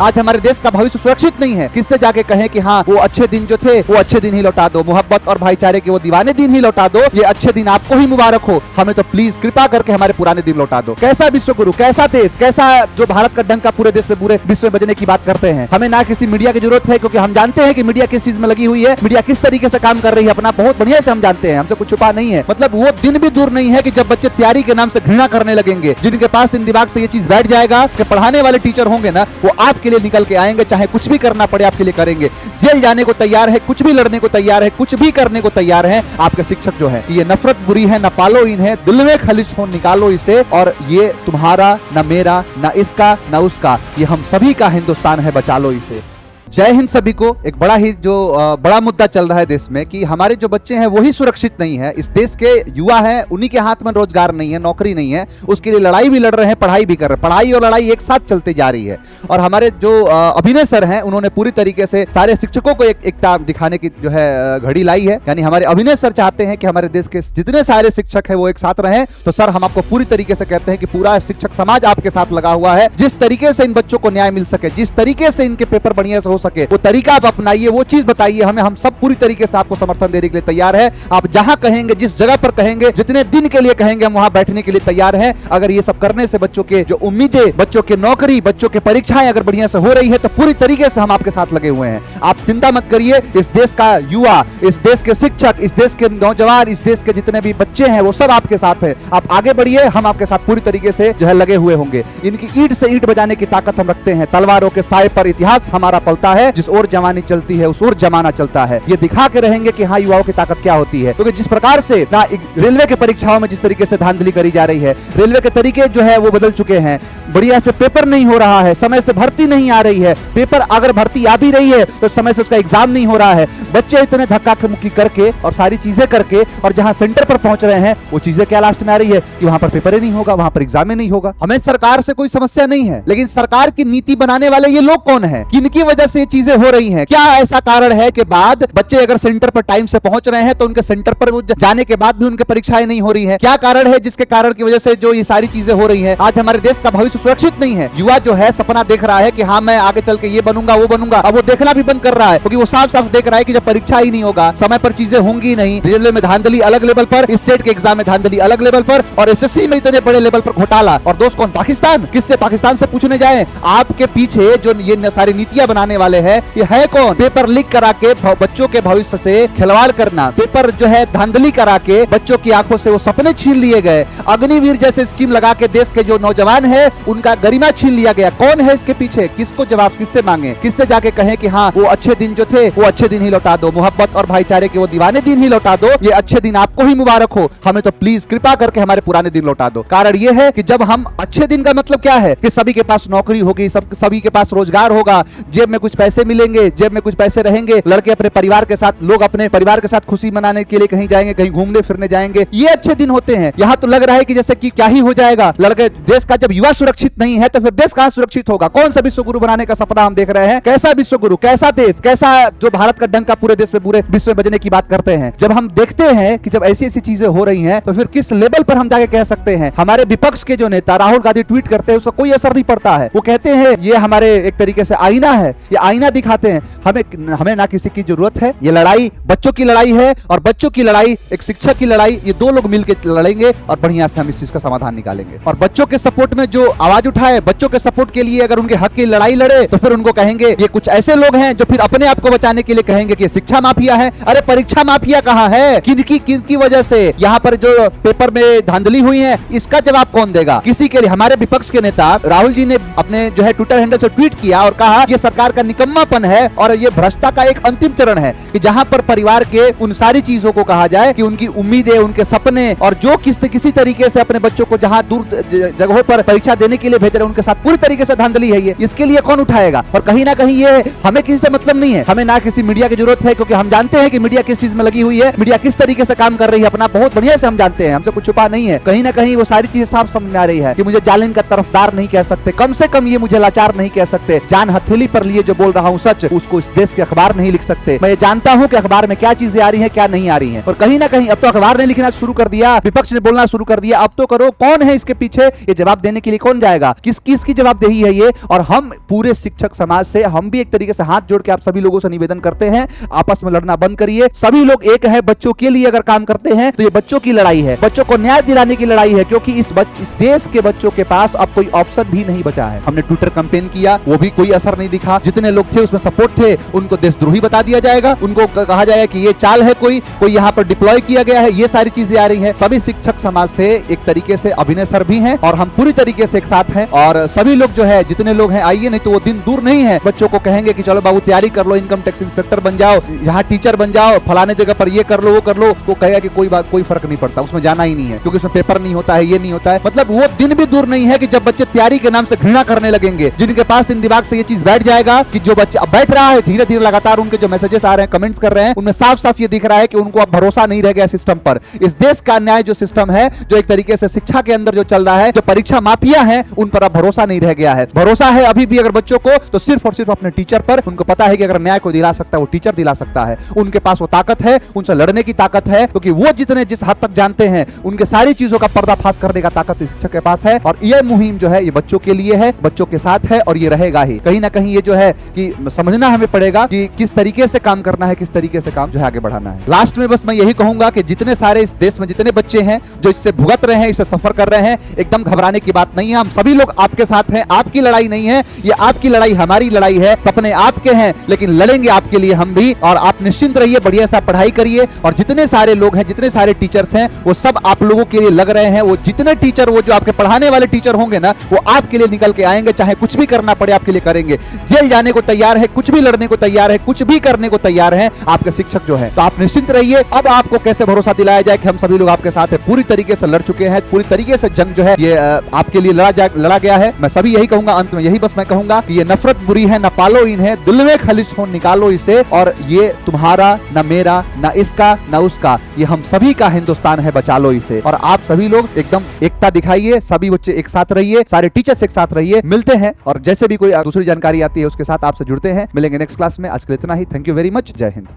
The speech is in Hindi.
आज हमारे देश का भविष्य सुरक्षित नहीं है। किससे जाके कहें कि हाँ वो अच्छे दिन जो थे वो अच्छे दिन ही लौटा दो, मोहब्बत और भाईचारे के वो दीवाने दिन ही लौटा दो, ये अच्छे दिन आपको ही मुबारक हो। हमें तो प्लीज कृपा करके हमारे पुराने दिन लौटा दो। कैसा विश्व गुरु, कैसा देश, कैसा जो भारत का डंका पूरे देश में पूरे विश्व में बजने की बात करते हैं। हमें ना किसी मीडिया की जरूरत है, क्योंकि हम जानते हैं कि मीडिया किस चीज में लगी हुई है, मीडिया किस तरीके से काम कर रही है अपना बहुत बढ़िया से हम जानते हैं, हमसे कुछ छुपा नहीं है। मतलब वो दिन भी दूर नहीं है कि जब बच्चे तैयारी के नाम से घृणा करने लगेंगे, जिनके पास इन दिमाग से ये चीज बैठ जाएगा कि पढ़ाने वाले टीचर होंगे ना, वो आपके लिए निकल के आएंगे, चाहे कुछ भी करना पड़े आपके लिए करेंगे। जेल जाने को तैयार है, कुछ भी लड़ने को तैयार है, कुछ भी करने को तैयार है आपके शिक्षक जो है। ये नफरत बुरी है, न पालो इन्हें, दिल में खलिश हो निकालो इसे, और ये तुम्हारा न मेरा न इसका न उसका, ये हम सभी का हिंदुस्तान है, बचा लो इसे। जय हिंद सभी को। एक बड़ा ही जो बड़ा मुद्दा चल रहा है देश में कि हमारे जो बच्चे हैं वही सुरक्षित नहीं है। इस देश के युवा हैं, उन्हीं के हाथ में रोजगार नहीं है, नौकरी नहीं है, उसके लिए लड़ाई भी लड़ रहे हैं, पढ़ाई भी कर रहे हैं। पढ़ाई और लड़ाई एक साथ चलती जा रही है। और हमारे जो अभिनय सर हैं उन्होंने पूरी तरीके से सारे शिक्षकों को एकता दिखाने की जो है घड़ी लाई है। यानी हमारे अभिनय सर चाहते हैं कि हमारे देश के जितने सारे शिक्षक है वो एक साथ रहें। तो सर हम आपको पूरी तरीके से कहते हैं कि पूरा शिक्षक समाज आपके साथ लगा हुआ है। जिस तरीके से इन बच्चों को न्याय मिल सके, जिस तरीके से इनके पेपर बढ़िया से हो सके, वो तरीका आप अपनाइए, वो चीज बताइए हमें। हम सब पूरी तरीके से आपको समर्थन देने के लिए तैयार है। आप जहां कहेंगे, जिस जगह पर कहेंगे, जितने दिन के लिए कहेंगे, हम वहां बैठने के लिए तैयार हैं। अगर ये सब करने से बच्चों के जो उम्मीदें, बच्चों की नौकरी, बच्चों की परीक्षाएं अगर बढ़िया से हो रही है तो पूरी तरीके से हम आपके साथ लगे हुए हैं। आप चिंता मत करिए। इस देश का युवा, इस देश के शिक्षक, इस देश के नौजवान, इस देश के जितने भी बच्चे हैं वो सब आपके साथ है। आप आगे बढ़िए, हम आपके साथ पूरी तरीके से जो है लगे हुए होंगे। इनकी ईंट से ईंट बजाने की ताकत हम रखते हैं। तलवारों के साए पर इतिहास हमारा पलता है, जिस ओर जवानी चलती है उस ओर जमाना चलता है। ये दिखा के रहेंगे कि हाँ युवाओं की ताकत क्या होती है। क्योंकि जिस प्रकार से ना रेलवे के परीक्षाओं में जिस तरीके से धांधली करी जा रही है, रेलवे के तरीके जो है वो बदल चुके हैं। बढ़िया से पेपर नहीं हो रहा है, समय से भर्ती नहीं आ रही है। पेपर अगर भर्ती आ भी रही है तो समय से उसका एग्जाम नहीं हो रहा है। बच्चे इतने धक्का मुक्की करके और सारी चीजें करके और जहां सेंटर पर पहुंच रहे हैं वो चीजें क्या लास्ट में आ रही है कि वहां पर पेपर ही नहीं होगा, वहां पर एग्जाम ही नहीं होगा। हमें सरकार से कोई समस्या नहीं है, लेकिन सरकार की नीति बनाने वाले ये लोग कौन है, किनकी वजह से ये चीजें हो रही हैं। क्या ऐसा कारण है कि बाद बच्चे अगर सेंटर पर टाइम से पहुंच रहे हैं तो उनके सेंटर पर जाने के बाद भी उनके परीक्षाएं नहीं हो रही है? क्या कारण है जिसके कारण की वजह से जो ये सारी चीजें हो रही है? आज हमारे देश का भविष्य सुरक्षित नहीं है। युवा जो है सपना देख रहा है कि हाँ मैं आगे चल के ये बनूंगा वो बनूंगा, अब वो देखना भी बंद कर रहा है, क्योंकि वो साफ साफ देख रहा है कि जब परीक्षा ही नहीं होगा, समय पर चीजें होंगी नहीं, रेलवे में धांधली अलग लेवल पर, स्टेट के एग्जाम में धांधली अलग लेवल पर, और एसएससी में इतने बड़े लेवल पर घोटाला। और दोस्त कौन? पाकिस्तान। किससे? पाकिस्तान से पूछने जाए। आपके पीछे जो ये सारी नीतियां बनाने वाले हैं ये है कौन? पेपर लीक करा के बच्चों के भविष्य से खिलवाड़ करना, पेपर जो है धांधली करा के बच्चों की आंखों से वो सपने छीन लिए गए। अग्निवीर जैसे स्कीम लगा के देश के जो नौजवान है उनका गरिमा छीन लिया गया। कौन है इसके पीछे? किसको जवाब किससे मांगे? किससे जाके कहें कि हाँ वो अच्छे दिन जो थे वो अच्छे दिन ही लौटा दो, मोहब्बत और भाईचारे के वो दीवाने दिन ही लौटा दो, ये अच्छे दिन आपको ही मुबारक हो। हमें तो प्लीज कृपा करके हमारे पुराने दिन लौटा दो। कारण ये है कि जब हम अच्छे दिन का मतलब क्या है कि सभी के पास नौकरी होगी, सभी के पास रोजगार होगा, जेब में कुछ पैसे मिलेंगे, जेब में कुछ पैसे रहेंगे, लड़के अपने परिवार के साथ, लोग अपने परिवार के साथ खुशी मनाने के लिए कहीं जाएंगे, कहीं घूमने फिरने जाएंगे, ये अच्छे दिन होते हैं। यहाँ तो लग रहा है कि जैसे कि क्या ही हो जाएगा। लड़के देश का जब युवा सुरक्षित नहीं है तो फिर देश कहां सुरक्षित होगा? कौन सा विश्व गुरु बनाने का सपना हम देख रहे हैं? कैसा विश्व गुरु, कैसा देश, कैसा जो भारत का डंका पूरे देश में पूरे विश्व में बजने की बात करते हैं? जब हम देखते हैं कि जब ऐसी ऐसी चीजें हो रही हैं तो फिर किस लेवल पर हम जाके कह सकते हैं? हमारे विपक्ष के जो नेता राहुल गांधी ट्वीट करते हैं उसका कोई असर नहीं पड़ता है। वो कहते हैं ये हमारे एक तरीके से आईना है, ये आईना दिखाते हैं। हमें ना किसी की जरूरत है। ये लड़ाई बच्चों की लड़ाई है, और बच्चों की लड़ाई एक शिक्षक की लड़ाई, ये दो लोग मिलकर लड़ेंगे और बढ़िया से हम इस चीज का समाधान निकालेंगे। और बच्चों के सपोर्ट में जो आवाज उठाए, बच्चों के सपोर्ट के लिए अगर उनके हक की लड़ाई लड़े तो फिर उनको कहेंगे ये कुछ ऐसे लोग हैं जो फिर अपने आप को बचाने के लिए कहेंगे कि शिक्षा माफिया है। अरे परीक्षा माफिया कहाँ है? किनकी वजह से यहाँ पर जो पेपर में धांधली हुई है इसका जवाब कौन देगा? किसी के लिए। हमारे विपक्ष के नेता राहुल जी ने अपने जो है ट्विटर हैंडल से ट्वीट किया और कहा ये सरकार का निकम्मापन है और ये भ्रष्टा का एक अंतिम चरण है कि जहां पर परिवार के उन सारी चीजों को कहा जाए कि उनकी उम्मीदें, उनके सपने और जो किसी तरीके से अपने बच्चों को जहां दूर जगहों पर परीक्षा देने के लिए भेज रहे हैं उनके साथ पूरी तरीके से धांधली है। ये इसके लिए कौन उठाएगा? और कहीं ना कहीं ये हमें किसी से मतलब नहीं है। हमें ना किसी मीडिया की जरूरत है, क्योंकि हम जानते हैं कि मीडिया किस चीज में लगी हुई है, मीडिया किस तरीके से काम कर रही है अपना बहुत बढ़िया से हम जानते हैं, हमसे कुछ छुपा नहीं है। कहीं ना कहीं वो सारी चीजें साफ समझ में आ रही है कि मुझे जालिम का तरफदार नहीं कह सकते, कम से कम ये मुझे लाचार नहीं कह सकते। जान हथेली पर लिए जो बोल रहा हूँ सच, उसको इस देश के अखबार नहीं लिख सकते। मैं ये जानता हूँ कि अखबार में क्या चीजें आ रही है, क्या नहीं आ रही है। और कहीं ना कहीं अब तो अखबार ने लिखना शुरू कर दिया, विपक्ष ने बोलना शुरू कर दिया। अब तो करो, कौन है इसके पीछे, ये जवाब देने के लिए कौन जाएगा, किसकी जवाबदेही है ये। और हम पूरे शिक्षक समाज से हम भी एक तरीके से हाथ जोड़ के आप सभी लोगों से निवेदन करते हैं, आपस में लड़ना बंद करिए। सभी लोग एक है, बच्चों के लिए अगर काम करते हैं तो ये बच्चों की लड़ाई है, बच्चों को न्याय दिलाने की लड़ाई है, क्योंकि इस देश के बच्चों के पास अब कोई ऑप्शन भी नहीं बचा है। हमने ट्विटर कैंपेन किया, वो भी कोई असर नहीं दिखा। जितने लोग थे उसमें सपोर्ट थे, उनको देशद्रोही बता दिया जाएगा, उनको कहा जाएगा कि ये चाल है, कोई यहाँ पर डिप्लॉय किया गया है। ये सारी चीजें आ रही है। सभी शिक्षक समाज से एक तरीके से अभिनय सर भी हैं और हम पूरी तरीके से एक साथ हैं। और सभी लोग जो है, जितने लोग हैं, आइए, नहीं तो वो दिन दूर नहीं है बच्चों को कहेंगे कि चलो बाबू तैयारी कर लो, इनकम टैक्स इंस्पेक्टर बन जाओ, यहाँ टीचर बन जाओ, फलाने जगह पर ये कर लो, वो कर लो। वो कहेगा कि कोई फर्क नहीं पड़ता, उसमें जाना ही नहीं है, क्योंकि उसमें पेपर नहीं होता है, ये नहीं होता है। मतलब वो दिन भी दूर नहीं है कि जब बच्चे तैयारी के नाम से घृणा करने लगेंगे, जिनके पास इन दिमाग से ये चीज बैठ जाएगा कि जो बच्चे अब बैठ रहा है, धीरे धीरे लगातार उनके जो मैसेजेस आ रहे हैं, कमेंट्स कर रहे हैं, उनमें साफ साफ ये दिख रहा है कि उनको अब भरोसा नहीं रह गया सिस्टम पर। इस देश का न्याय जो सिस्टम है, जो एक तरीके से शिक्षा के अंदर जो चल रहा है, जो परीक्षा माफिया है, उन पर अब भरोसा नहीं रह गया है। भरोसा है अभी भी अगर बच्चों को, तो सिर्फ और सिर्फ अपने टीचर पर। उनको पता है कि अगर न्याय को दिला सकता है वो टीचर दिला सकता है। उनके पास वो ताकत है, उनसे लड़ने की ताकत है, क्योंकि वो जिस हद तक जानते हैं, उनके सारी चीजों का पर्दाफाश करने का ताकत शिक्षक के पास है। और ये मुहिम जो है, ये बच्चों के लिए है, बच्चों के साथ है, और ये रहेगा ही। कहीं ना कहीं ये जो है कि समझना हमें पड़ेगा कि किस तरीके से काम करना है, किस तरीके से काम जो है आगे बढ़ाना है। लास्ट में बस मैं यही कहूंगा कि जितने सारे इस देश में जितने बच्चे हैं जो इससे भुगत रहे हैं, इससे सफर कर रहे हैं, एकदम घबराने की बात नहीं है। हम सभी लोग आपके साथ हैं। आपकी लड़ाई नहीं है ये, आपकी लड़ाई हमारी लड़ाई है। सपने आपके हैं, लेकिन लड़ेंगे आपके लिए हम भी। और आप निश्चिंत रहिए, बढ़िया सा पढ़ाई करिए। और जितने सारे लोग हैं, जितने सारे टीचर्स हैं, वो सब आप लोगों के लिए लग रहे हैं। वो जितने टीचर, वो जो आपके पढ़ाने वाले टीचर होंगे ना, वो आपके लिए निकल के आएंगे। चाहे कुछ भी करना पड़े, आपके लिए करेंगे। जेल जाने को तैयार है, कुछ भी लड़ने को तैयार है, कुछ भी करने को तैयार है आपके शिक्षक जो है। तो आप निश्चिंत रहिए। अब आपको कैसे भरोसा दिलाया जाए कि हम सभी लोग आपके साथ हैं। पूरी तरीके से लड़ चुके हैं, पूरी तरीके से जंग जो है ये आपके लिए लड़ा गया है। मैं सभी यही कहूंगा, अंत में यही बस मैं कहूंगा कि ये नफरत बुरी है, न पालो इन्हें, दिल में खलिश हो निकालो इसे। और ये तुम्हारा, न मेरा, न इसका, न उसका, ये हम सभी का हिंदुस्तान है, बचा लो इसे। और आप सभी लोग एकदम एकता दिखाइए, सभी बच्चे एक साथ रहिए, सारे टीचर्स एक साथ रहिए। मिलते हैं, और जैसे भी कोई दूसरी जानकारी आती है उसके साथ आपसे जुड़ते हैं। मिलेंगे नेक्स्ट क्लास में। आज के लिए इतना ही। Thank you very much. जय हिंद।